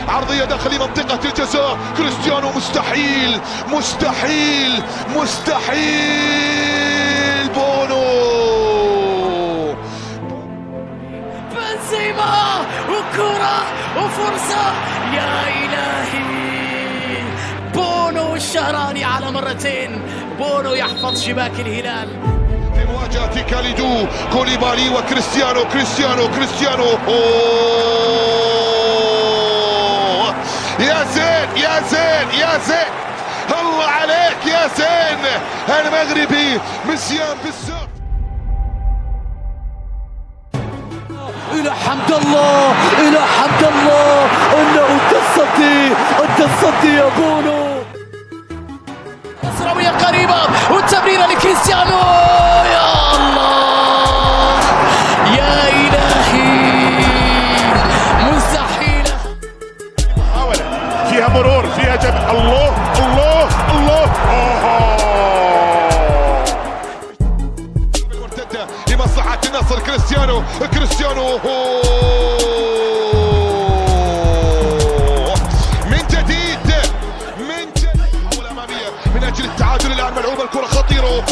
عرضية داخل منطقة الجزاء. كريستيانو مستحيل مستحيل مستحيل. بونو بنزيما وكرة وفرصة، يا إلهي. بونو الشهراني على مرتين. بونو يحفظ شباك الهلال. في مواجهة كاليدو كوليبالي وكريستيانو. كريستيانو أوه. يا زين يا زين يا زين، الله عليك يا زين. المغربي مسيان بالزر. إلى حمد الله إلى حمد الله إنه أنت الصدي يا بونو. نصراوية قريبة والتمريرة لكريستيانو، يا الله يا إلهي. مستحيلة. محاولة فيها مرور فيها جبل. الله الله الله. مرتدة لمصلحة النصر. كريستيانو من جديد محاولة أمامية من أجل التعادل. الآن ملعوبة الكرة خطيرة،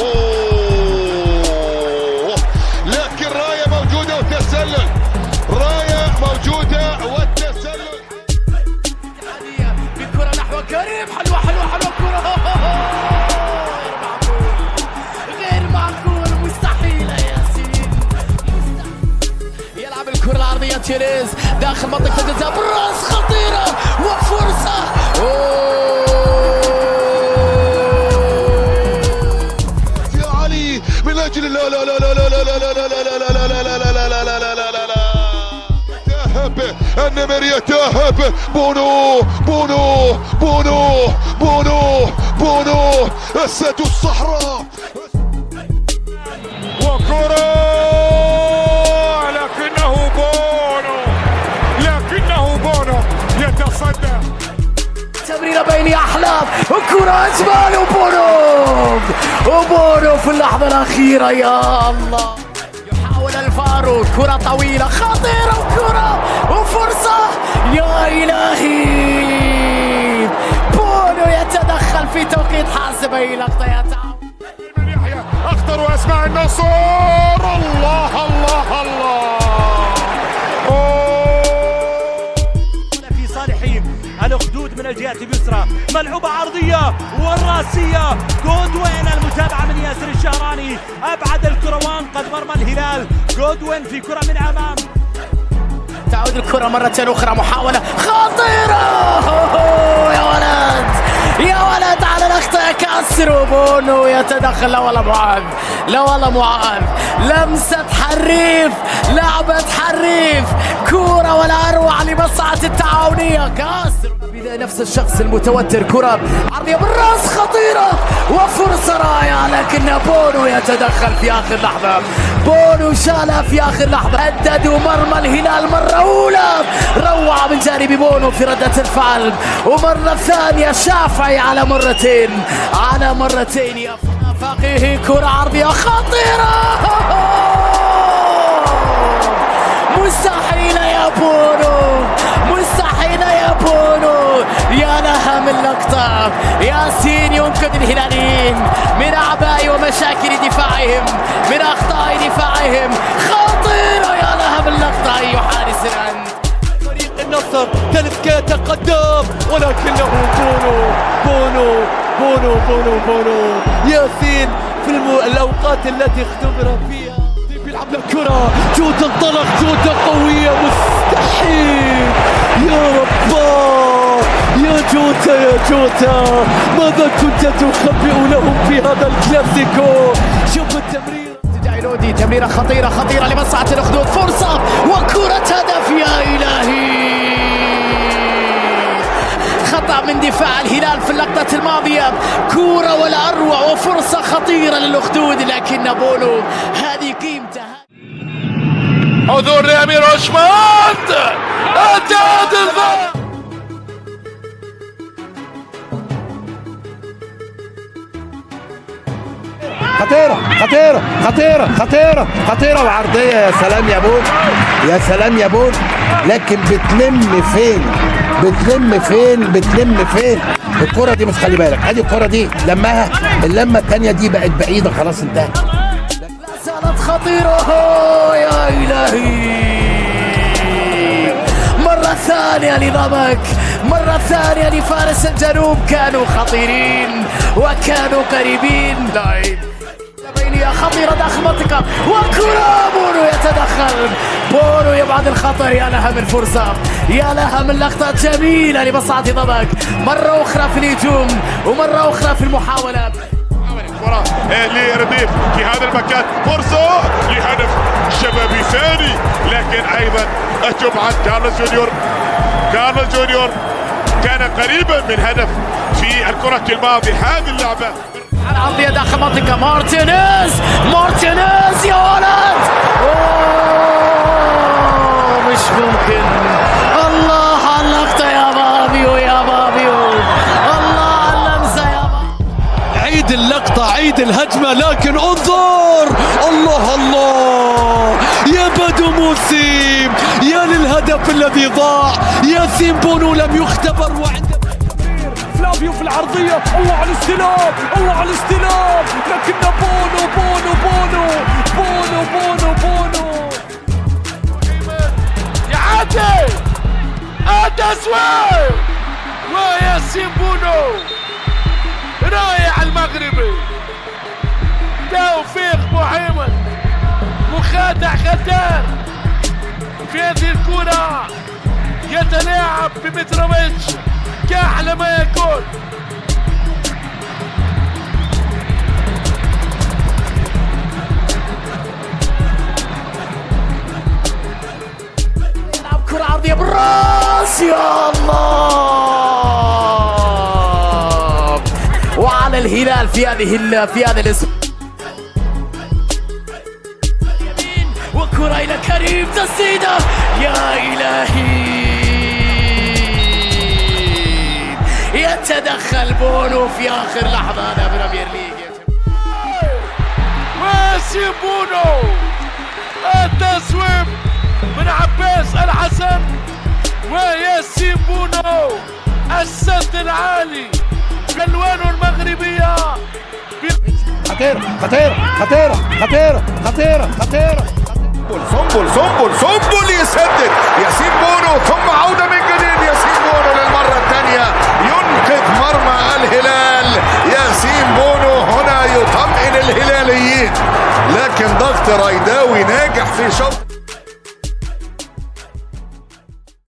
لكن راية موجودة والتسلل. راية موجودة والتسلل. بالكرة نحو كريم. حلوة كرة غير معقول. مستحيلة ياسين. يلعب الكرة العرضية تيريز داخل منطقة الجزاء بالراس. خطيرة وفرصة. يا علي من أجل لا لا لا لا لا لا لا لا لا يتاهب النمر يتاهب. بونو أسد الصحراء. وكرة لكنه بونو يتصدى. تمريرة بين أحلام وكرة أجمل. وبونو في اللحظة الأخيرة، يا الله. يحاول الفارو، كرة طويلة خطيرة وكرة وفرصة، يا إلهي. بونو يتدخل في توقيت حاسم. أي لقطة يتعب من يحيى أخطر وأسماء النصر. الله الله الله. في صالحين الأخدود من الجهة اليسرى. ملعوبة عرضية والراسية. جودوين المتابعة من ياسر الشهراني. أبعد الكرة وانقذ مرمى الهلال. جودوين في كرة من أمام. تعود الكرة مرة أخرى. محاولة خطيرة. يا ولد على الأخطاء كسر. بونو يتدخل. لا والله معاذ. لمسة حريف، لعبة حريف، كرة ولا أروع لمصلحة التعاونية. كسر بدا نفس الشخص المتوتر. كرة عرضية بالراس خطيرة وفرصة رائعة، لكن بونو يتدخل في آخر لحظة. بونو شالها في آخر لحظة. هددوا مرمى الهلال مرة أولى. روعة من جانب بونو في ردة الفعل، ومرة ثانية شافعي على مرتين يا فقيه. كرة عرضية خطيرة. مستحيلة يا بونو. يا لها من لقطة. ياسين ينقذ الهلاليين من أعباء ومشاكل دفاعهم، من أخطاء دفاعهم. خطيرة، يا لها من لقطة. أي حارس أنت. فريق النصر تلك يتقدم، ولكنه بونو ياسين في الأوقات التي اختبر فيها. بيلعب للكرة. جودة انطلق. جودة قوية. مستحيل. يا رباه يا جوتا ماذا كنت تخبئ لهم في هذا الكلاسيكو؟ شوف التمرير. دايلودي تمريرة خطيرة لمصلحة الأخدود. فرصة وكرة هدف، يا إلهي. خطأ من دفاع الهلال في اللقطة الماضية. كرة ولا أروع وفرصة خطيرة للأخدود، لكن بونو هذه قيمتها. حضور لأمير عثمان. التعادل. خطيرة وعرضية. يا سلام يا بون، لكن بتلم فين؟ بتلم فين الكرة دي، مش خلي بالك، ادي الكرة دي لمها، اللمة التانية دي بقت بعيدة خلاص انتهت. لا زالت خطيرة يا إلهي. مرة ثانية لضمك، مرة ثانية لفارس الجنوب، كانوا خطيرين وكانوا قريبين. لاعب بينية خطيرة داخل المنطقة وكرة، بونو يتدخل، بونو يبعد الخطر. يا لها من فرصة، يا لها من لقطة جميلة لمصلحة ضمك، مرة أخرى في الهجوم ومرة أخرى في المحاولة. كرة لرديف في هذا المكان، فرصة لهدف شبابي ثاني، لكن أيضا تبعد كارلوس جونيور كان قريبا من هدف في الكرة الماضية. هذه اللعبة العرضية داخل منطقة، مارتينيز يا ولد، مش ممكن. الله على اللقطة يا بابيو، الله على اللمسة يا بابيو. عيد اللقطة، عيد الهجمة، لكن انظر، الله يا بدو موسيم، يا للهدف الذي ضاع. ياسين بونو لم يختبر وعنده فلافيو في العرضية، الله على الاستلام، لكن بونو يعدي التسويق، وياسين بونو رايح المغربي، توفيق محمد مخادع خدار في هذه الكرة، يتلاعب بمتروفيتش كأحلى ما يكون. يلعب كرة عرضية بالراس، يا الله، وعلى الهلال في هذا الاسم. وكرة إلى كريم، تسديدة يا إلهي، يتدخل بونو في آخر لحظة. هذا بريمير ليج. ياسين بونو، التسويب من عباس الحسن، وياسين بونو السد العالي بألوانه المغربية. خطيرة. سنبل يسدد، ياسين بونو، ثم عودة من جديد، ياسين بونو للمرة الثانية ينقذ مرمى الهلال. ياسين بونو هنا يطمئن الهلاليين، لكن ضغط رايداوي ناجح في شوط